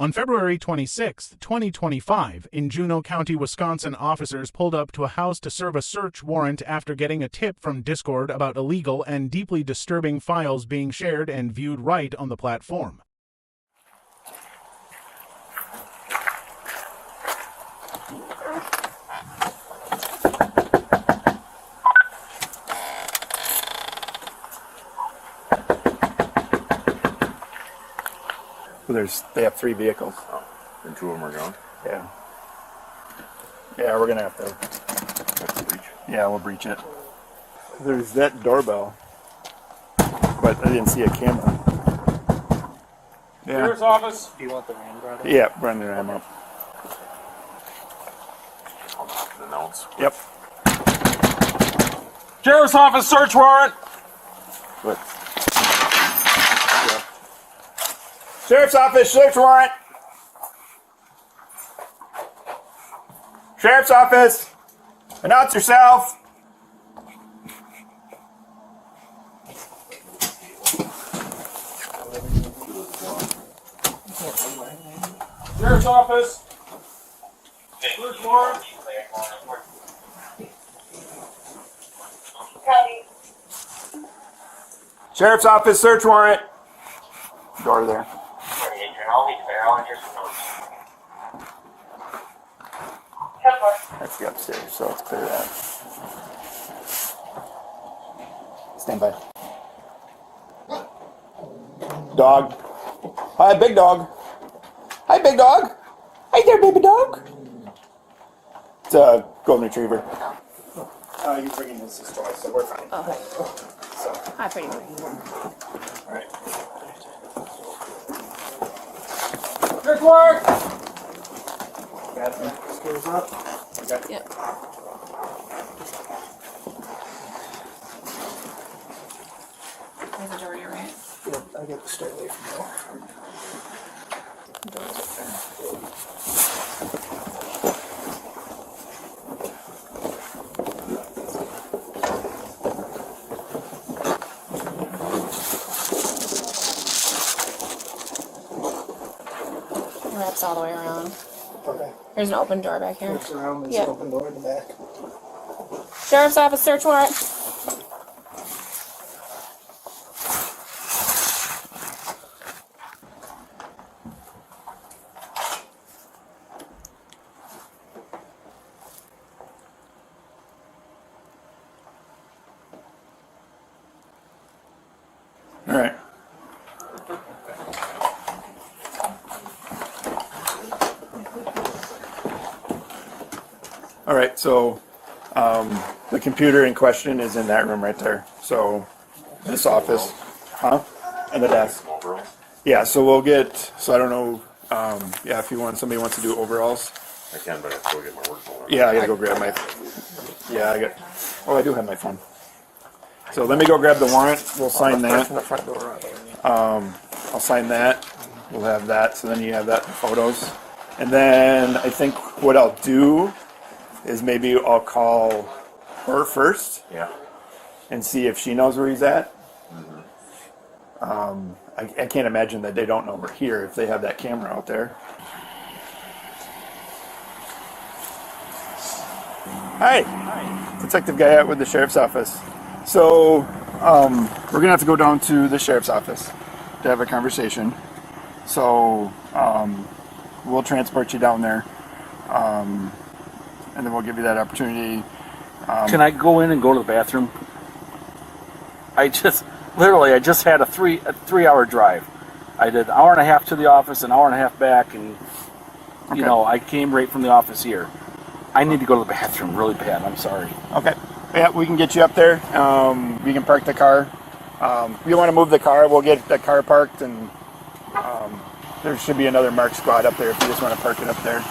On February 26, 2025, in Juneau County, Wisconsin, officers pulled up to a house to serve a search warrant after getting a tip from Discord about illegal and deeply disturbing files being shared and viewed right on the platform. They have 3 vehicles. Oh, and 2 of them are gone? Yeah. Yeah, we're gonna have to. That's a breach. Yeah, we'll breach it. There's that doorbell, but I didn't see a camera. Yeah. Sheriff's office. Do you want the RAM brought up? Yeah, run the RAM up. I'll announce. Yep. Sheriff's office search warrant. Good. Sheriff's office search warrant. Sheriff's office. Announce yourself. Sheriff's office. Search warrant. Sheriff's office search warrant. Door there. That's the upstairs, so let's clear that. Stand by. Dog. Hi, big dog. Hi, big dog. Hi there, baby dog. It's a golden retriever. He's bringing his toy, so we're fine. Okay. So, Hi, pretty boy. all right. Search warrant. Bathroom. Screws up. Okay. Yep. There's a door to your right. Yep, I get to stay away from there. Door's up there. Wraps all the way around. Okay. There's an open door back here. Looks around, there's Yeah. an open door in the back. Sheriff's office search warrant. All right. All right, so the computer in question is in that room right there. So this office, huh? And the desk. Overalls? Yeah, so we'll get, so I don't know, yeah, if somebody wants to do overalls. I can, but I have to go get my work phone. Yeah, I gotta go grab my, yeah, I do have my phone. So let me go grab the warrant, we'll sign that. I'll sign that, we'll have that, so then you have that in photos. And then I think what I'll do is maybe I'll call her first Yeah. and see if she knows where he's at. I can't imagine that they don't know we're here if they have that camera out there. Hi, Detective Guyette with the Sheriff's Office. So we're gonna have to go down to the Sheriff's Office to have a conversation. So we'll transport you down there, and then we'll give you that opportunity. Can I go in and go to the bathroom? I just had a 3-hour drive. I did an hour and a half to the office, an hour and a half back, and you know, I came right from the office here. I need to go to the bathroom really bad. I'm sorry. Okay. Yeah, we can get you up there. We can park the car. If you want to move the car, we'll get the car parked, and there should be another marked squad up there if you just want to park it up there.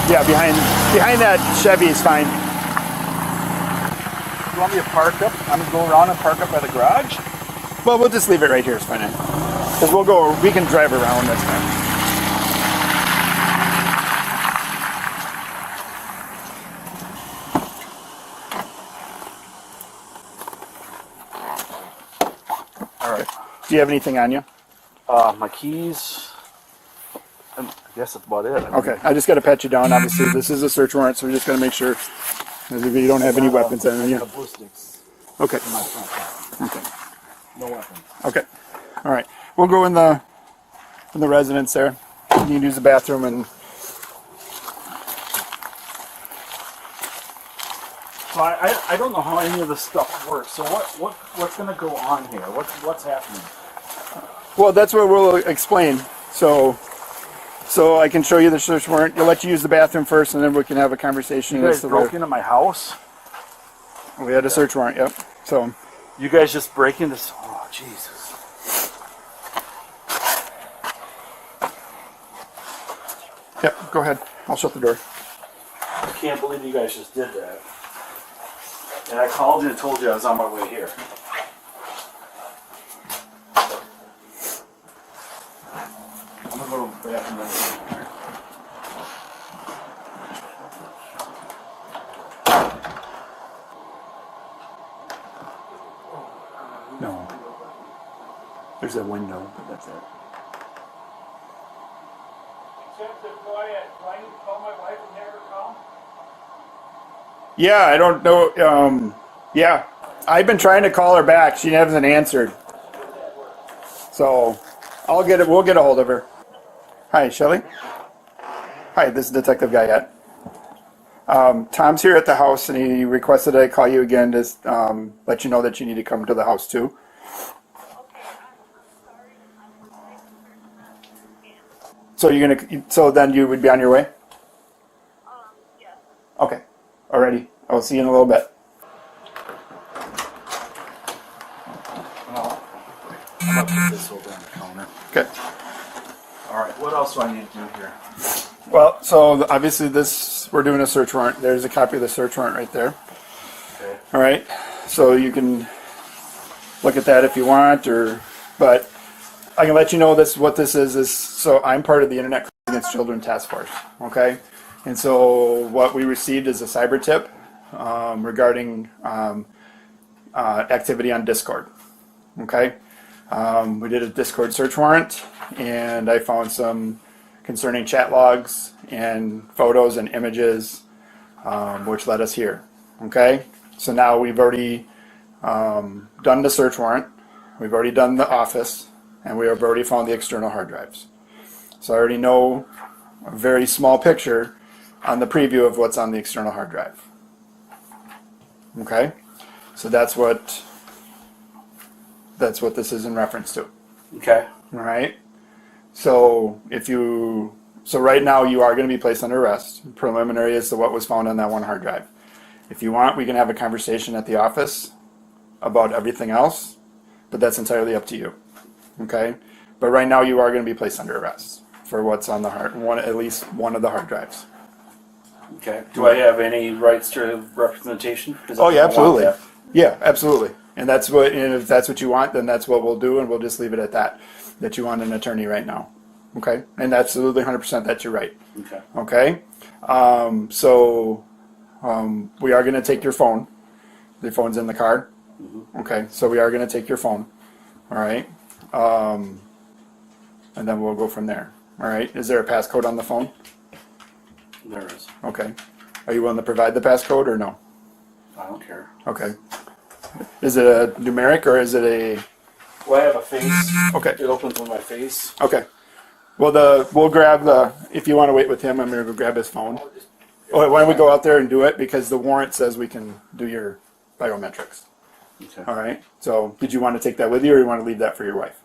Yeah, behind that Chevy is fine. You want me to park up? I'm gonna go around and park up by the garage. Well, we'll just leave it right here. It's fine. Because we can drive around. That's fine. All right. Do you have anything on you? My keys. I guess that's about it. Okay, I just got to pat you down. Obviously, this is a search warrant, so we just got to make sure that you don't have any weapons in you. Blue sticks Okay. in my front pocket. Okay. No weapons. Okay. All right. We'll go in the residence there. You can use the bathroom and. So I don't know how any of this stuff works. So what's going to go on here? What's happening? Well, that's what we'll explain. So I can show you the search warrant. You'll let you use the bathroom first, and then we can have a conversation. You guys as to broke into my house? we had a search warrant. Yep. So You guys just break into... Oh, Jesus. yep. Go ahead. I'll shut the door. I can't believe you guys just did that. And I called you and told you I was on my way here. I'm going to go to the bathroom. No. There's a window, but that's it. Except that, do I need to call my wife and have her come? Yeah, I don't know. Yeah, I've been trying to call her back. She hasn't answered. So I'll get it. We'll get a hold of her. Hi, Shelly. Hi, this is Detective Guyette. Tom's here at the house, and he requested I call you again to let you know that you need to come to the house too. So you're gonna. So then you would be on your way. Yes. Okay. Alrighty. I'll see you in a little bit. Well, I'm going to put this over on the counter. Okay. Alright, what else do I need to do here? Well, so obviously we're doing a search warrant. There's a copy of the search warrant right there. Okay. All right. So you can look at that if you want, but I can let you know what this is. So I'm part of the Internet Crimes Against Children Task Force. Okay. And so what we received is a cyber tip regarding activity on Discord. Okay. We did a Discord search warrant, and I found some concerning chat logs and photos and images, which led us here. Okay. So now we've already done the search warrant. We've already done the office, and we have already found the external hard drives. So I already know a very small picture on the preview of what's on the external hard drive. Okay, so that's what this is in reference to. Okay. All right. So right now you are going to be placed under arrest. Preliminary as to what was found on that one hard drive. If you want, we can have a conversation at the office about everything else, but that's entirely up to you. Okay. But right now you are going to be placed under arrest for what's on the at least one of the hard drives. Okay. Do I have any rights to representation? Oh yeah, absolutely. Yeah, absolutely. And if that's what you want, then that's what we'll do, and we'll just leave it at that. That you want an attorney right now. Okay? And absolutely 100% that's your right. Okay. Okay? We are going to take your phone. The phone's in the car. Mm-hmm. Okay, so we are going to take your phone. All right? And then we'll go from there. All right? Is there a passcode on the phone? There is. Okay. Are you willing to provide the passcode or no? I don't care. Okay. Is it a numeric or is it a... Well, I have a face. Okay. It opens with my face. Okay. Well, we'll grab if you want to wait with him, I'm going to go grab his phone. Oh, why don't we go out there and do it? Because the warrant says we can do your biometrics. Okay. All right. So did you want to take that with you or you want to leave that for your wife?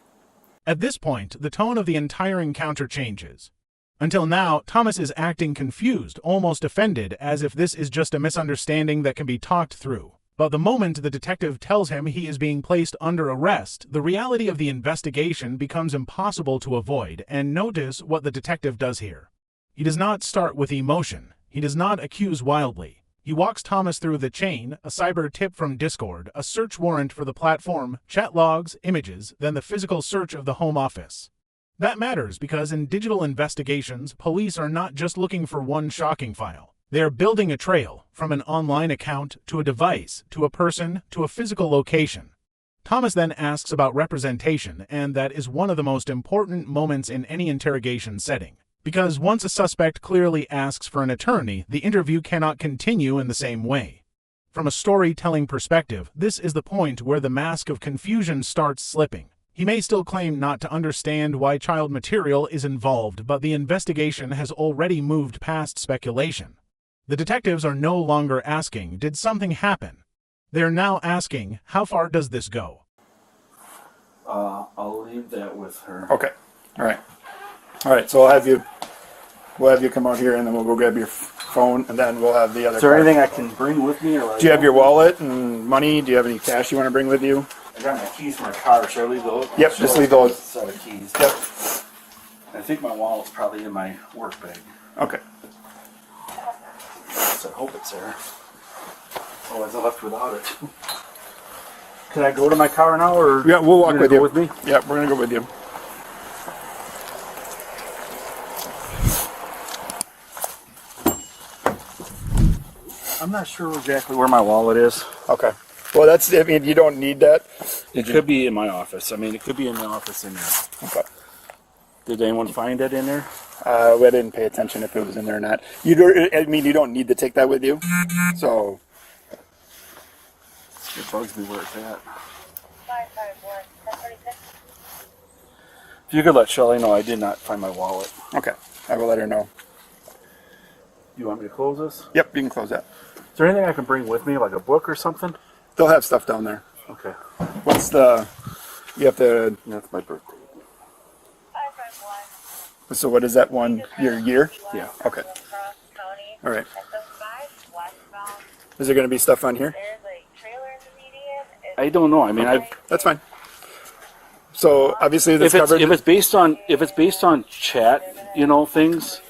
At this point, the tone of the entire encounter changes. Until now, Thomas is acting confused, almost offended, as if this is just a misunderstanding that can be talked through. But the moment the detective tells him he is being placed under arrest, the reality of the investigation becomes impossible to avoid, and notice what the detective does here. He does not start with emotion. He does not accuse wildly. He walks Thomas through the chain, a cyber tip from Discord, a search warrant for the platform, chat logs, images, then the physical search of the home office. That matters because in digital investigations, police are not just looking for one shocking file. They are building a trail, from an online account, to a device, to a person, to a physical location. Thomas then asks about representation, and that is one of the most important moments in any interrogation setting. Because once a suspect clearly asks for an attorney, the interview cannot continue in the same way. From a storytelling perspective, this is the point where the mask of confusion starts slipping. He may still claim not to understand why child material is involved, but the investigation has already moved past speculation. The detectives are no longer asking, "Did something happen?" They're now asking, "How far does this go?" I'll leave that with her. Okay. All right. All right. So we'll have you come out here, and then we'll go grab your phone, and then we'll have the other. Is there card. anything I can bring with me? Or Do you have your wallet and money? Do you have any cash you want to bring with you? I got my keys for my car. Should I leave those? Yep, just leave those. Set of keys. Yep. I think my wallet's probably in my work bag. Okay. So I hope it's there. Otherwise I left without it. Can I go to my car now, or Yeah, we'll walk you with gonna you. go with me? Yeah, we're gonna go with you. I'm not sure exactly where my wallet is. Okay. Well, that's. I mean, you don't need that. It could be in my office. I mean, it could be in the office in there. Okay. Did anyone find it in there? We didn't pay attention if it was in there or not. You do. I mean, you don't need to take that with you. So. It bugs me where it's at. 551 1036. If you could let Shelly know I did not find my wallet. Okay. I will let her know. You want me to close this? Yep, you can close that. Is there anything I can bring with me, like a book or something? They'll have stuff down there. Okay. What's the? You have to. That's my birthday. 551. So what is that one? Your year? Yeah. Okay. Cross County. All right. SS5 westbound. Is there going to be stuff on here? There's a trailer in the median. I don't know. I mean, I've That's fine. So obviously this covered. if it's based on chat, you know, things,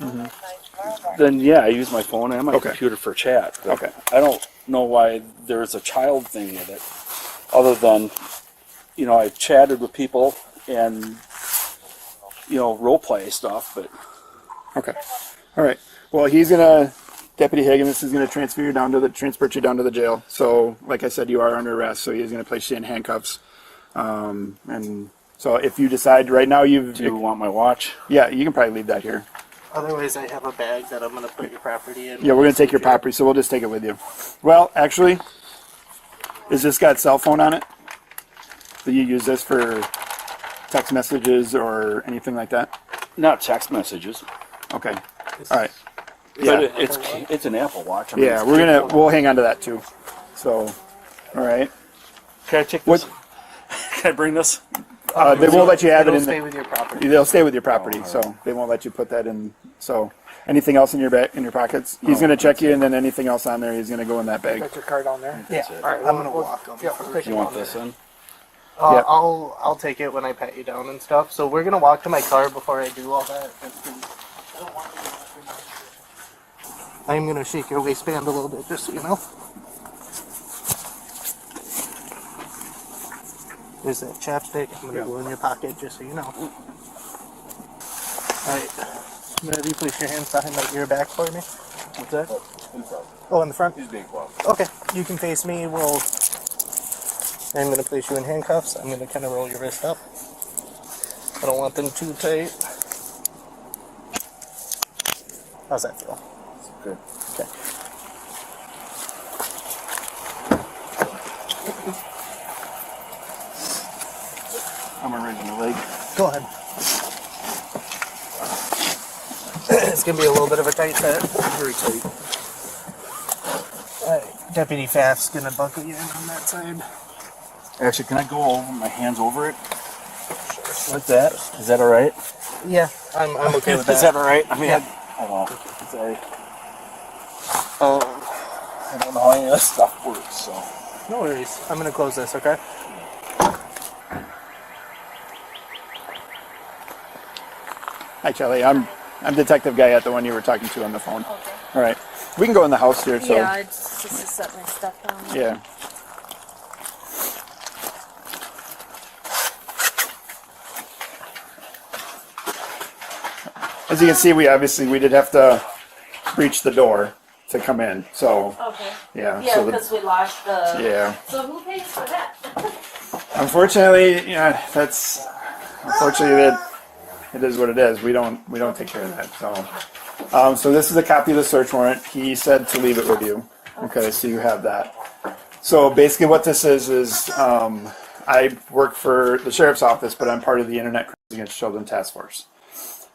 then yeah, I use my phone and my Okay. computer for chat. But Okay. I don't know why there's a child thing with it, other than, you know, I chatted with people and, you know, role play stuff, but Okay. All right. Well, Deputy Higgins is going to transport you down to the jail. So, like I said, you are under arrest. So he's going to place you in handcuffs. And so if you decide right now do you want my watch? yeah, you can probably leave that here. Otherwise, I have a bag that I'm going to put your property in. Yeah, we're going to take your property, so we'll just take it with you. Well, actually, is this got cell phone on it? Do you use this for text messages or anything like that? Not text messages. Okay. All right. But Yeah. it's an Apple Watch. I mean, Yeah, it's we'll hang on to that too. So, all right. Can I take What? this? Can I bring this? They won't let you have it It'll in. stay with your property. They'll stay with your property, so they won't let you put that in. So, anything else in your bag, in your pockets? He's going to check you, and then anything else on there, he's going to go in that bag. Got your card on there? Yeah. That's it. All right, I'm going to walk them. Yeah, we'll take You it want on this there. in? Yep. I'll take it when I pat you down and stuff. So we're going to walk to my car before I do all that. I'm going to shake your waistband a little bit, just so you know. There's that chapstick. I'm going to go in your pocket, just so you know. Alright. I'm going to have you place your hands behind my ear back for me. What's that? Oh, in the front? He's being quiet. Okay, you can face me. I'm going to place you in handcuffs. I'm going to kind of roll your wrist up. I don't want them too tight. How's that feel? Good. Okay. I'm going to raise my leg. Go ahead. It's going to be a little bit of a tight set. Very tight. Alright, Deputy Faft's going to buckle you in on that side. Actually, can I go over my hands over it? Like that? Is that all right? Yeah, I'm okay with that. Is that all right? I mean, Yeah. I don't know. Sorry. I don't know how any of this stuff works, so. No worries. I'm going to close this, okay? Hi, Kelly. I'm Detective Guy, the one you were talking to on the phone. Okay. All right. We can go in the house here. So Yeah, it's just to set my stuff down. yeah. As you can see, we did have to breach the door to come in. So Okay. yeah. Yeah, so because we lost the. yeah. So who pays for that? Unfortunately, yeah, unfortunately it is what it is. We don't take care of that. So this is a copy of the search warrant. He said to leave it with you. Okay, so you have that. So basically what this is I work for the sheriff's office, but I'm part of the Internet Crimes Against Children Task Force.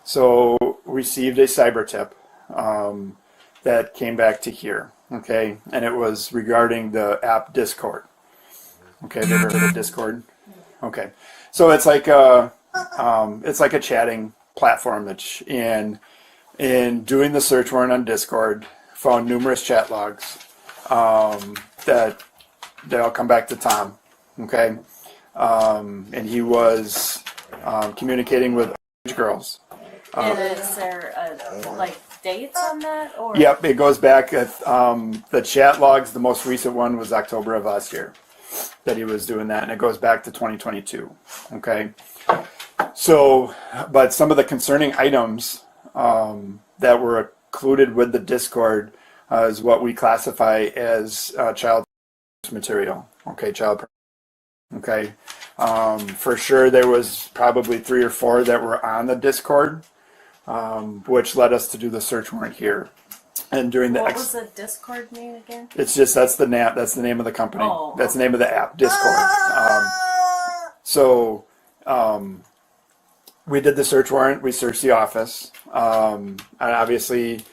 So received a cyber tip that came back to here, okay? And it was regarding the app Discord. Okay, have you ever heard of Discord? Okay. So it's like a chatting platform that in doing the search warrant on Discord, found numerous chat logs that they all come back to Tom, okay? And he was communicating with girls. And is there like dates on that? Or Yep, it goes back. The chat logs, the most recent one was October of last year that he was doing that, and it goes back to 2022, okay? So, but some of the concerning items that were included with the Discord is what we classify as child material, okay, okay. For sure, there was probably 3 or 4 that were on the Discord, which led us to do the search warrant here. And during the what was the Discord name again? it's just that's the name of the company. Oh, That's the name of the app, Discord. We did the search warrant. We searched the office, and obviously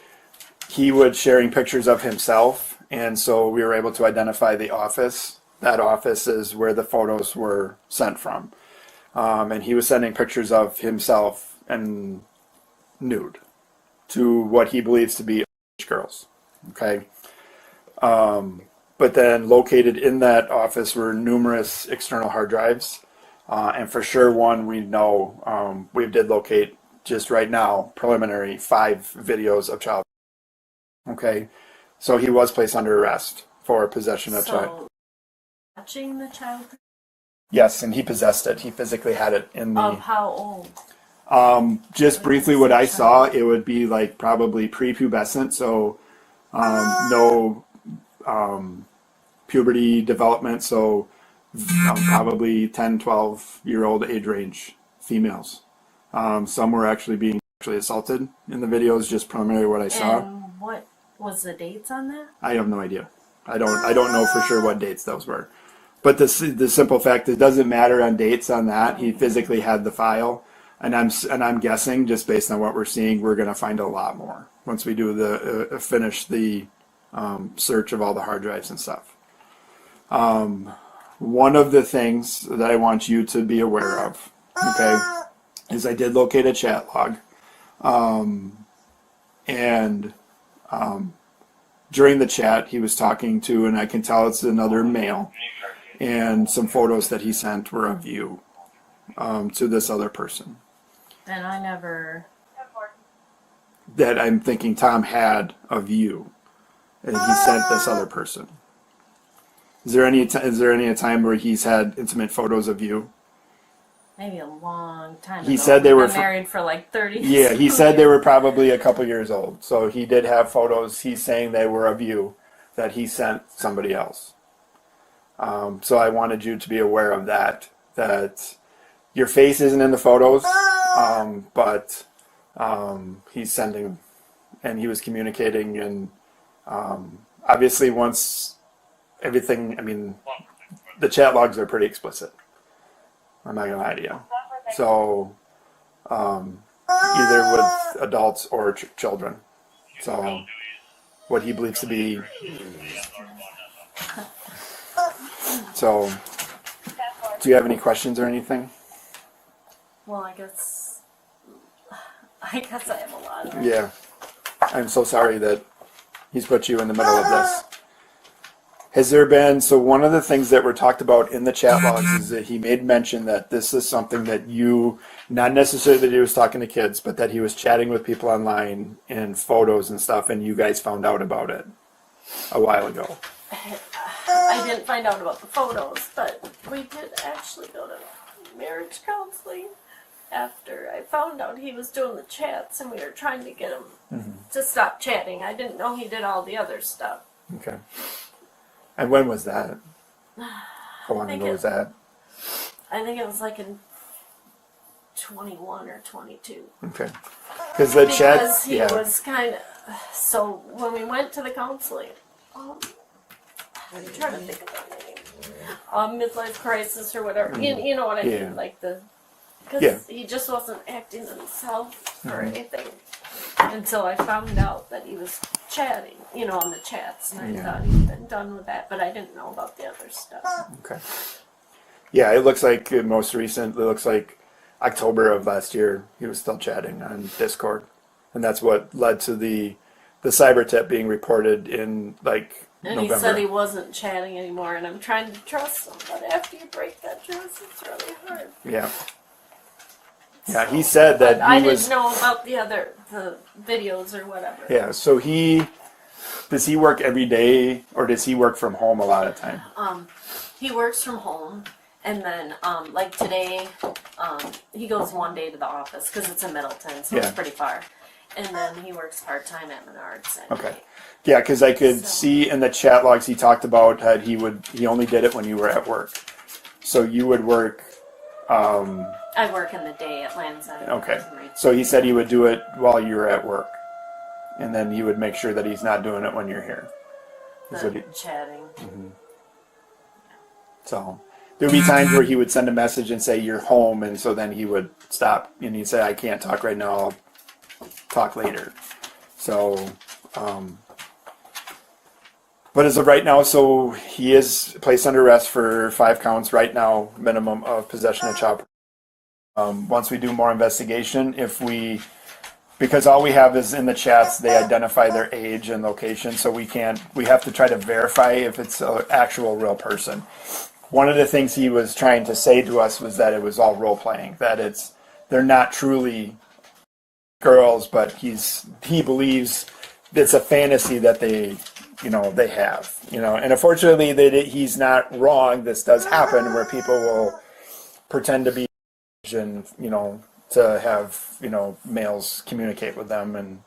he was sharing pictures of himself, and so we were able to identify the office. That office is where the photos were sent from, and he was sending pictures of himself and nude to what he believes to be girls. Okay. But then located in that office were numerous external hard drives. And for sure one we know, we did locate just right now, preliminary 5 videos of child. Okay. So he was placed under arrest for possession of child. Watching the child? Yes, and he possessed it. He physically had it in the... Of how old? Just briefly what I saw, it would be like probably prepubescent, so no puberty development, so probably 10, 12-year-old age range females. Some were actually being assaulted in the videos, just preliminary what I saw. And what was the dates on that? I have no idea. I don't know for sure what dates those were. But the simple fact, it doesn't matter on dates on that. He physically had the file. And I'm guessing, just based on what we're seeing, we're going to find a lot more once we do finish the search of all the hard drives and stuff. One of the things that I want you to be aware of, okay, is I did locate a chat log, and during the chat he was talking to, and I can tell it's another male, and some photos that he sent were of you to this other person. And I never. That I'm thinking Tom had of you, and he sent this other person. Is there any time where he's had intimate photos of you? Maybe a long time He ago. said they We've were been married for like 30 Yeah, he said they were probably a couple years old. So he did have photos. He's saying they were of you that he sent somebody else. So I wanted you to be aware of that. That your face isn't in the photos, but he's sending, and he was communicating, and obviously once everything, I mean, the chat logs are pretty explicit. I'm not gonna lie to you. So either with adults or children. So what he believes to be. So, do you have any questions or anything? Well, I guess I have a lot of. Yeah. I'm so sorry that he's put you in the middle of this. Has there been, so one of the things that were talked about in the chat logs is that he made mention that this is something that you, not necessarily that he was talking to kids, but that he was chatting with people online and photos and stuff, and you guys found out about it a while ago. I didn't find out about the photos, but we did actually go to marriage counseling after I found out he was doing the chats, and we were trying to get him to stop chatting. I didn't know he did all the other stuff. Okay. And when was that? How long ago was that? I think it was like in 21 or 22. Okay. Because the chat, Because he yeah. was kind of. So when we went to the counseling, I'm trying to think of that name. Midlife crisis or whatever. You know what I Yeah. mean? Like the. Because Yeah. he just wasn't acting himself or anything until I found out that he was chatting, on the chats, and I Yeah. thought he'd been done with that, but I didn't know about the other stuff. Okay. Yeah, it looks like most recent, it looks like October of last year, he was still chatting on Discord. And that's what led to the cyber tip being reported in And November. he said he wasn't chatting anymore, and I'm trying to trust him, but after you break that trust, it's really hard. Yeah. Yeah, he said that But I he was. didn't know about the videos or whatever. Yeah, so does he work every day or does he work from home a lot of time? He works from home, and then like today, he goes one day to the office because it's in Middleton, so Yeah. it's pretty far. And then he works part time at Menards. at Okay. night. Yeah, because I could So- see in the chat logs he talked about that he only did it when you were at work. So you would work. I work in the day at Land's End. Okay. So he said he would do it while you were at work, and then he would make sure that he's not doing it when you're here. That's what he- Chatting. So there would be times where he would send a message and say you're home, and so then he would stop and he'd say I can't talk right now. I'll talk later. So, but as of right now, so he is placed under arrest for 5 counts right now, minimum of possession of child. Once we do more investigation, because all we have is in the chats, they identify their age and location, so we have to try to verify if it's an actual real person. One of the things he was trying to say to us was that it was all role playing, that they're not truly girls, but he believes it's a fantasy that they have, and unfortunately he's not wrong. This does happen where people will pretend to be and to have males communicate with them and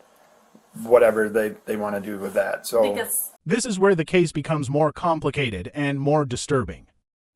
whatever they want to do with that. So Because This is where the case becomes more complicated and more disturbing.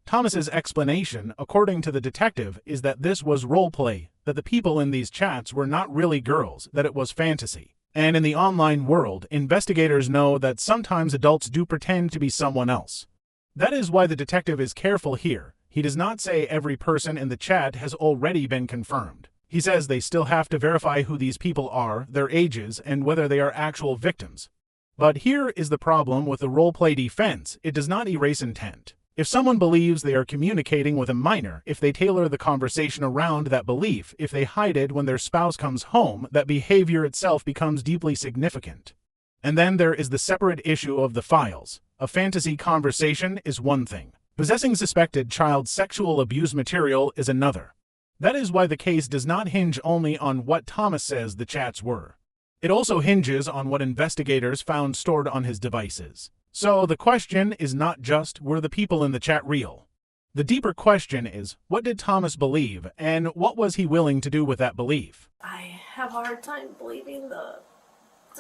Thomas's explanation, according to the detective, is that this was role play, that the people in these chats were not really girls, that it was fantasy. And in the online world, investigators know that sometimes adults do pretend to be someone else. That is why the detective is careful here. He does not say every person in the chat has already been confirmed. He says they still have to verify who these people are, their ages, and whether they are actual victims. But here is the problem with the role-play defense. It does not erase intent. If someone believes they are communicating with a minor, if they tailor the conversation around that belief, if they hide it when their spouse comes home, that behavior itself becomes deeply significant. And then there is the separate issue of the files. A fantasy conversation is one thing. Possessing suspected child sexual abuse material is another. That is why the case does not hinge only on what Thomas says the chats were. It also hinges on what investigators found stored on his devices. So the question is not just, were the people in the chat real? The deeper question is, what did Thomas believe, and what was he willing to do with that belief? I have a hard time believing the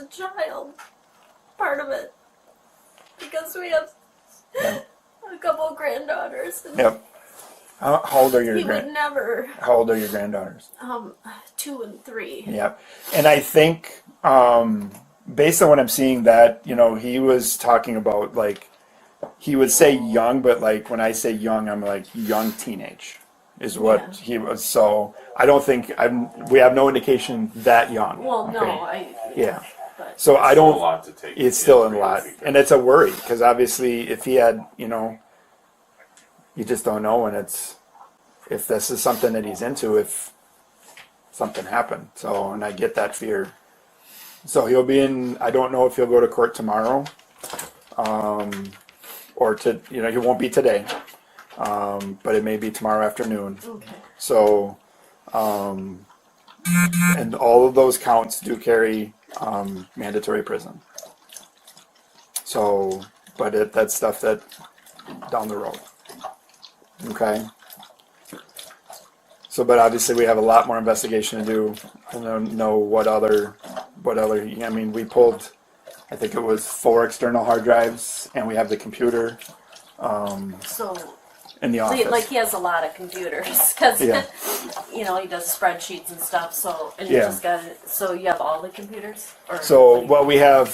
child part of it. Because we have a couple of granddaughters. And yep. How old are your he would never. How old are your granddaughters? 2 and 3. Yep. And I think, based on what I'm seeing, that he was talking about he would say young, but when I say young, I'm young teenage is what he was. So I don't think we have no indication that young. Well, okay? no, Yeah. But So I Still a don't. lot to take. It's still a lot, and it's a worry because obviously, if he had, you just don't know, and if this is something that he's into, if something happened. So, and I get that fear. So he'll be in. I don't know if he'll go to court tomorrow, or he won't be today, but it may be tomorrow afternoon. okay. So, and all of those counts do carry mandatory prison. So, but that's stuff that down the road. Okay. So, but obviously we have a lot more investigation to do. I don't know what other. I mean, we pulled, I think it was 4 external hard drives, and we have the computer. So in the office. Like he has a lot of computers because Yeah. you know he does spreadsheets and stuff. So and Yeah. you just got it. So you have all the computers. Or So well, we have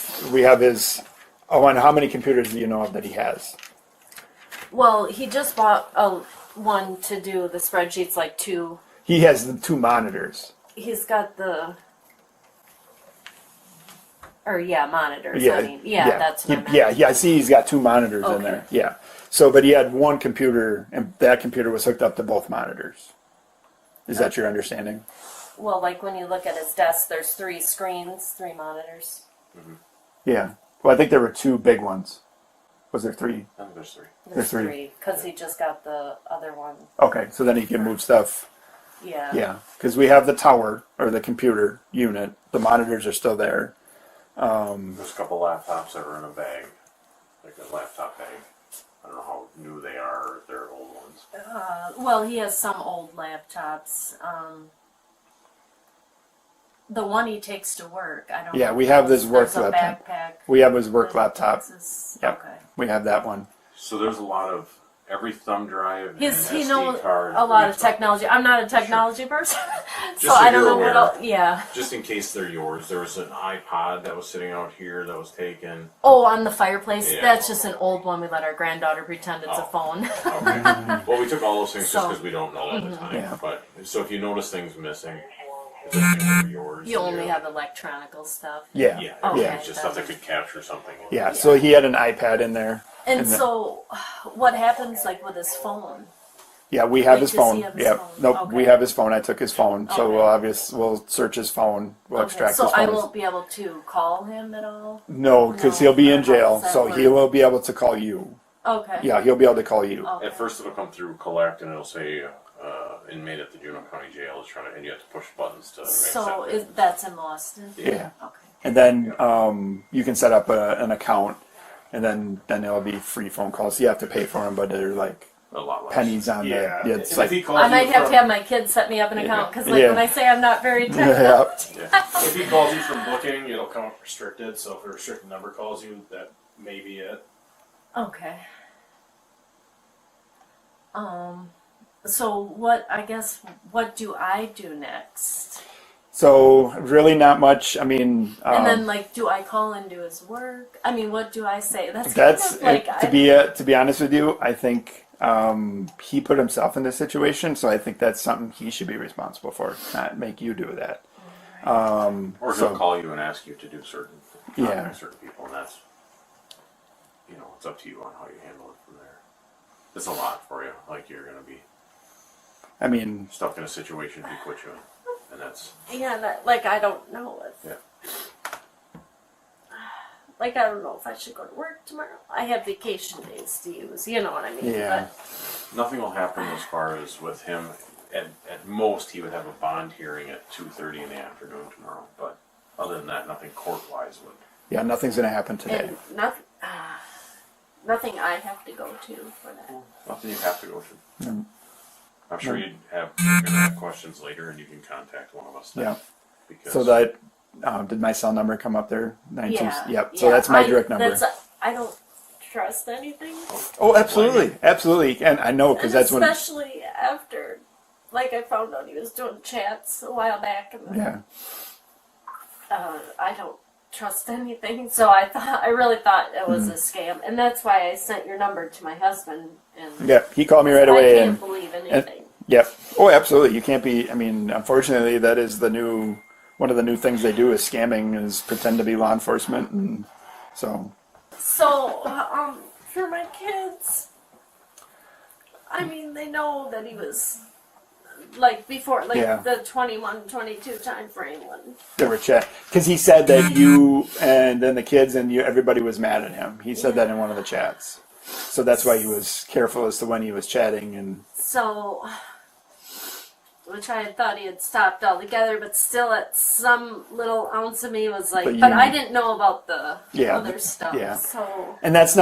his. Oh, and how many computers do you know of that he has? Well, he just bought one to do the spreadsheets, like two. He has the 2 monitors. He's got the. Or monitors. Yeah, I mean, that's what I meant. yeah. I see. He's got 2 monitors in Okay. there. Yeah. So, but he had 1 computer, and that computer was hooked up to both monitors. Is that your understanding? Well, like when you look at his desk, there's 3 screens, 3 monitors. Yeah. Well, I think there were 2 big ones. Was there 3? I think there's 3. There's three. 3 because he just got the other one. Okay, so then he can move stuff. Yeah. Yeah, because we have the tower or the computer unit. The monitors are still there. There's a couple laptops that are in a bag, like a laptop bag. I don't know how new they are or if they're old ones. Well, he has some old laptops. The one he takes to work, I don't know. Yeah, we have this work There's a laptop. backpack. We have his work that laptop. is- Yep. Okay. We have that one. So there's a lot of every thumb drive. He and knows SD card, a lot of stuff. technology. I'm not a technology person, so Just so I don't you're know what aware. else. Yeah. Just in case they're yours, there was an iPod that was sitting out here that was taken. Oh, on the fireplace. Yeah. That's just an old one. We let our granddaughter pretend it's a phone. Okay. Well, we took all those things just So- because we don't know at the time. Yeah. But so if you notice things missing, if those things are yours. You only yeah. have electronical stuff. Yeah. Yeah, Okay. it's just stuff that could capture something. Yeah, so he had an iPad in there. And And the- so, what happens like with his phone? Yeah, we have Wait, his does he phone. have his Yep. phone? Nope, Okay. we have his phone. I took his phone. So Okay. we'll search his phone. We'll Okay, extract so his I phone. won't be able to call him at all. No, because No, he'll be in how jail. does that So he work? will be able to call you. Okay. Yeah, he'll be able to call you. Okay. At first, it'll come through collect, and it'll say inmate at the Juneau County Jail is trying to, and you have to push buttons to. So accept it. that's in Boston. Yeah. Okay. And then you can set up an account, and then it'll be free phone calls. You have to pay for them, but they're like A lot less. pennies on Yeah, the. Yeah, it's if like he calls I might you have from, to have my kids set me up an account because, like, Yeah. when I say I'm not very yeah, technical, if he calls you from booking, it'll come up restricted. So if a restricted number calls you, that may be it. okay. So what? I guess what do I do next? So really not much. I mean, And then, like, do I call and do his work? I mean, what do I say? That's that's kind of like to be honest with you. I think he put himself in this situation, so I think that's something he should be responsible for, not make you do that. Or he'll So- call you and ask you to do certain, Yeah. contact certain people, and that's, it's up to you on how you handle it from there. It's a lot for you. Like you're gonna be I mean, stuck in a situation he put you in, and that's like I don't know if yeah. like I don't know if I should go to work tomorrow. I have vacation days to use. You know what I mean? Yeah. Nothing will happen as far as with him. At most, he would have a bond hearing at 2:30 in the afternoon tomorrow. But other than that, nothing court-wise would. yeah, nothing's gonna happen But, today. and nothing I have to go to for that. Nothing you have to go to. Mm. I'm sure you're gonna have questions later, and you can contact one of us. Then, Yeah. Because So that did my cell number come up there? 19. Yeah. Yep. So that's my direct number. I don't trust anything. Oh, absolutely, absolutely, and I know because And that's when. especially after, like, I found out he was doing chats a while back, and Yeah. I don't trust anything. So I really thought it was a scam, and that's why I sent your number to my husband. And Yeah, he called me right away, I can't and believe anything. yep. Oh, absolutely. You can't be. I mean, unfortunately, that is one of the new things they do is scamming, is pretend to be law enforcement, and so. So, for my kids, I mean, they know that he was, like, before, like, Yeah. the 21, 22 time frame when, They were chat because he said that you and then the kids and you everybody was mad at him. He said that in one of the chats, so that's why he was careful as to when he was chatting. And so, which I had thought he had stopped altogether, but still at some little ounce of me was like, But but you- I didn't know about the Yeah, other stuff, yeah. so, and that's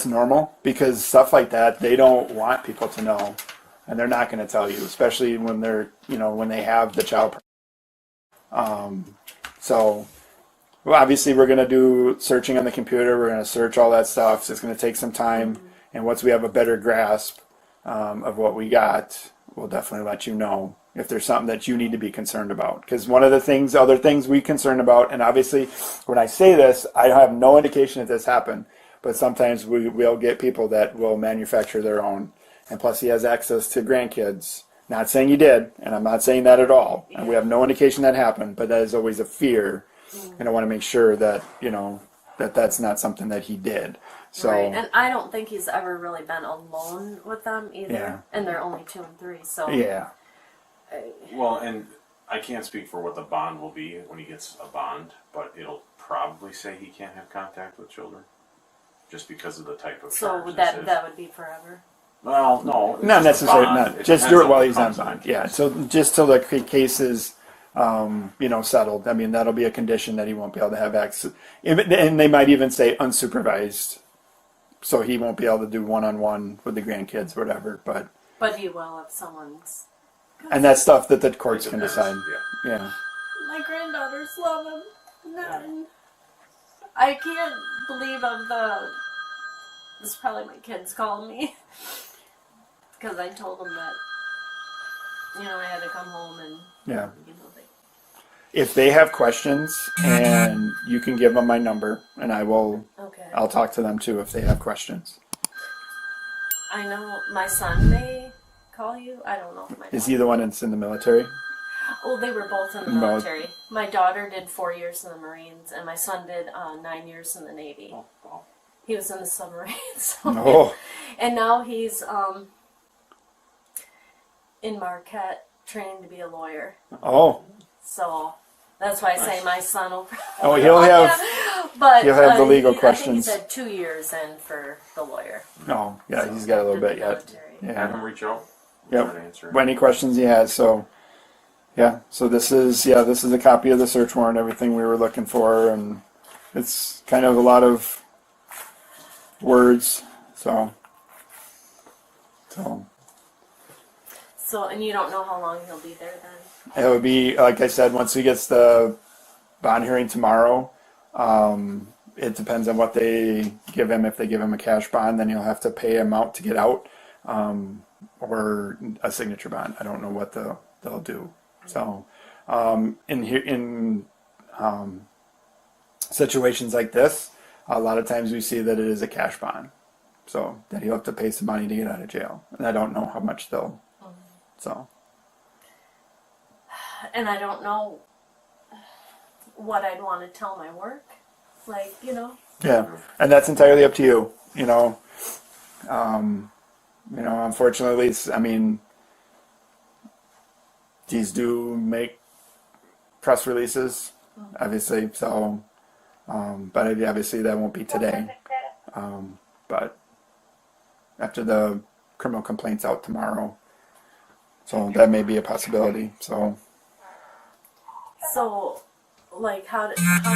normal because stuff like that they don't want people to know, and they're not going to tell you, especially when they're when they have the child. So, well, obviously we're going to do searching on the computer. We're going to search all that stuff. So it's going to take some time, and once we have a better grasp, of what we got, we'll definitely let you know if there's something that you need to be concerned about. Because one of the other things we concern about, and obviously when I say this, I have no indication that this happened, but sometimes we'll get people that will manufacture their own. And plus he has access to grandkids. Not saying he did, and I'm not saying that at all. And we have no indication that happened, but that is always a fear. And I want to make sure that, that's not something that he did. So, Right, and I don't think he's ever really been alone with them either. Yeah. And they're only 2 and 3, so. yeah. Well, and I can't speak for what the bond will be when he gets a bond, but it'll probably say he can't have contact with children, just because of the type of So charge would this is. that would be forever? Well, no. it's Not just a necessarily. bond. Not just depends do it while what he's on comes in. bond. Yeah. So just till the case is, settled. I mean, that'll be a condition that he won't be able to have access. And they might even say unsupervised, so he won't be able to do one-on-one with the grandkids, whatever. But he will if someone's. And that's stuff that the courts can Depends, decide. Yeah. Yeah. My granddaughters love him. None. I can't believe of the. This is probably my kids calling me. Because I told them that, I had to come home and, Yeah. they. If they have questions, and you can give them my number, and Okay. I'll talk to them too if they have questions. I know my son may call you. I don't know if my Is he the one that's in the military? Oh, they were both in the Both. military. My daughter did 4 years in the Marines, and my son did 9 years in the Navy. Oh, well. He was in the submarines. Oh. And now he's in Marquette training to be a lawyer. Oh. So that's why I say my son will. Oh, he'll have. But he'll have the legal I think questions. he said 2 years in for the lawyer. Oh, yeah, he's got a little Did the bit yet. military. Have Yeah. him reach out. Yep. Try to answer. Any questions he has. So, yeah. So this is a copy of the search warrant, everything we were looking for, and it's kind of a lot of words. So, So, and you don't know how long he'll be there then? it would be, like I said, once he gets the bond hearing tomorrow, it depends on what they give him. If they give him a cash bond, then he'll have to pay him out to get out, or a signature bond. I don't know what they'll do. So, in situations like this, a lot of times we see that it is a cash bond. So that he'll have to pay some money to get out of jail. And I don't know how much they'll. So. And I don't know what I'd want to tell my work. Yeah, and that's entirely up to you. Unfortunately, these do make press releases, obviously. So, but obviously that won't be today. But after the criminal complaint's out tomorrow, so that may be a possibility. So. So, how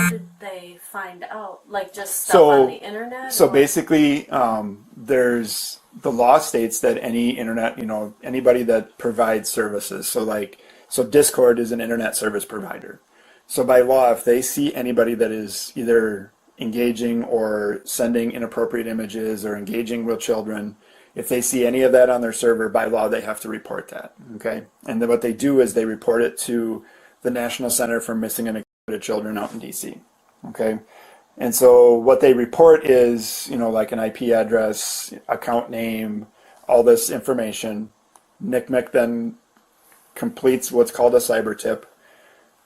did they find out? Just stuff on the internet? So or? basically, there's the law states that any internet, anybody that provides services. So Discord is an internet service provider. So by law, if they see anybody that is either engaging or sending inappropriate images or engaging with children, if they see any of that on their server, by law, they have to report that. Okay, and then what they do is they report it to the National Center for Missing and Exploited Children out in DC. Okay, and so what they report is, like an IP address, account name, all this information. NCMEC then completes what's called a cyber tip.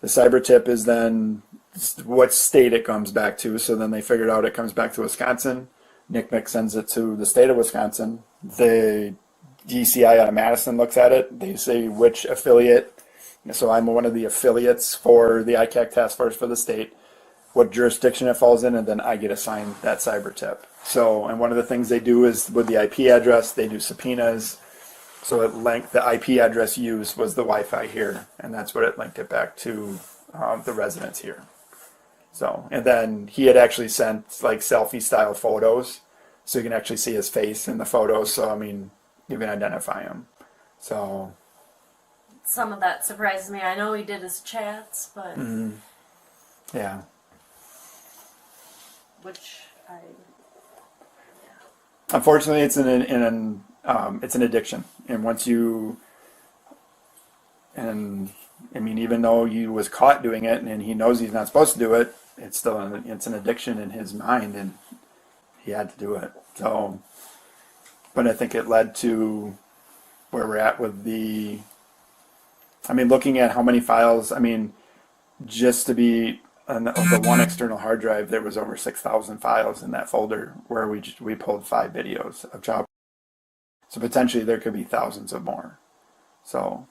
The cyber tip is then what state it comes back to. So then they figured out it comes back to Wisconsin. NCMEC sends it to the state of Wisconsin. The DCI out of Madison looks at it. They say which affiliate. So I'm one of the affiliates for the ICAC task force for the state, what jurisdiction it falls in, and then I get assigned that cyber tip. So, and one of the things they do is with the IP address, they do subpoenas. So it linked the IP address used was the Wi-Fi here, and that's what it linked it back to the residents here. So, and then he had actually sent selfie style photos, so you can actually see his face in the photos. So you can identify him. So. Some of that surprises me. I know he did his chats, but Yeah. which I Unfortunately, it's in it's an addiction. And once you, and I mean, even though he was caught doing it and he knows he's not supposed to do it, it's still it's an addiction in his mind, and he had to do it. So, but I think it led to where we're at with looking at how many files. I mean, just to be on the one external hard drive, there was over 6,000 files in that folder where we pulled 5 videos of child. So potentially there could be thousands of more. So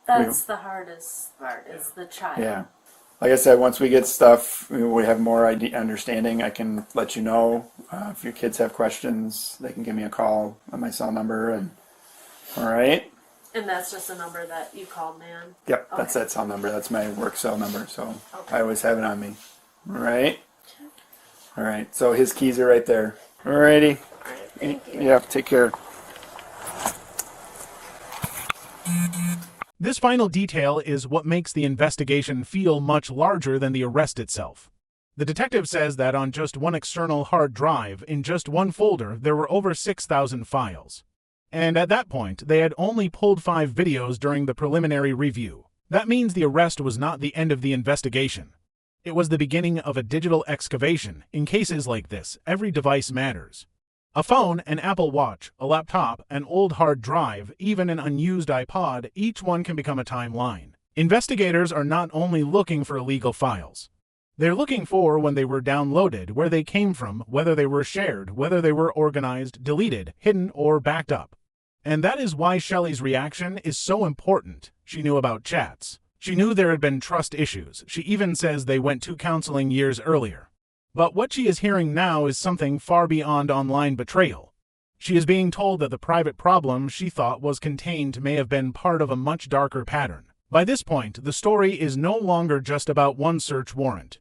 That's the hardest part, is the child. yeah, like I said, once we get stuff, we have more understanding, I can let you know. If your kids have questions, they can give me a call on my cell number. And all right. And that's just a number that you called me on? Yep, that's Okay. that cell number. That's my work cell number. So Okay. I always have it on me. All right. All right. So his keys are right there. All righty. All right, thank you. Yeah. Take care. This final detail is what makes the investigation feel much larger than the arrest itself. The detective says that on just one external hard drive, in just one folder, there were over 6,000 files. And at that point, they had only pulled 5 videos during the preliminary review. That means the arrest was not the end of the investigation. It was the beginning of a digital excavation. In cases like this, every device matters. A phone, an Apple Watch, a laptop, an old hard drive, even an unused iPod, each one can become a timeline. Investigators are not only looking for illegal files. They're looking for when they were downloaded, where they came from, whether they were shared, whether they were organized, deleted, hidden, or backed up. And that is why Shelley's reaction is so important. She knew about chats. She knew there had been trust issues. She even says they went to counseling years earlier. But what she is hearing now is something far beyond online betrayal. She is being told that the private problem she thought was contained may have been part of a much darker pattern. By this point, the story is no longer just about one search warrant.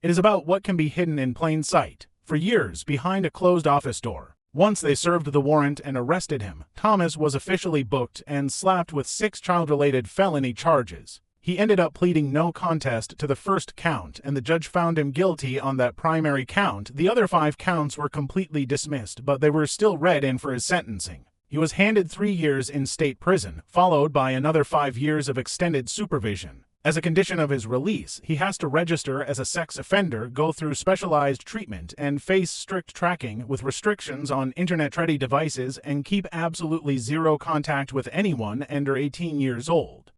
It is about what can be hidden in plain sight, for years behind a closed office door. Once they served the warrant and arrested him, Thomas was officially booked and slapped with 6 child-related felony charges. He ended up pleading no contest to the first count, and the judge found him guilty on that primary count. The other 5 counts were completely dismissed, but they were still read in for his sentencing. He was handed 3 years in state prison, followed by another 5 years of extended supervision. As a condition of his release, he has to register as a sex offender, go through specialized treatment, and face strict tracking with restrictions on internet-ready devices and keep absolutely zero contact with anyone under 18 years old.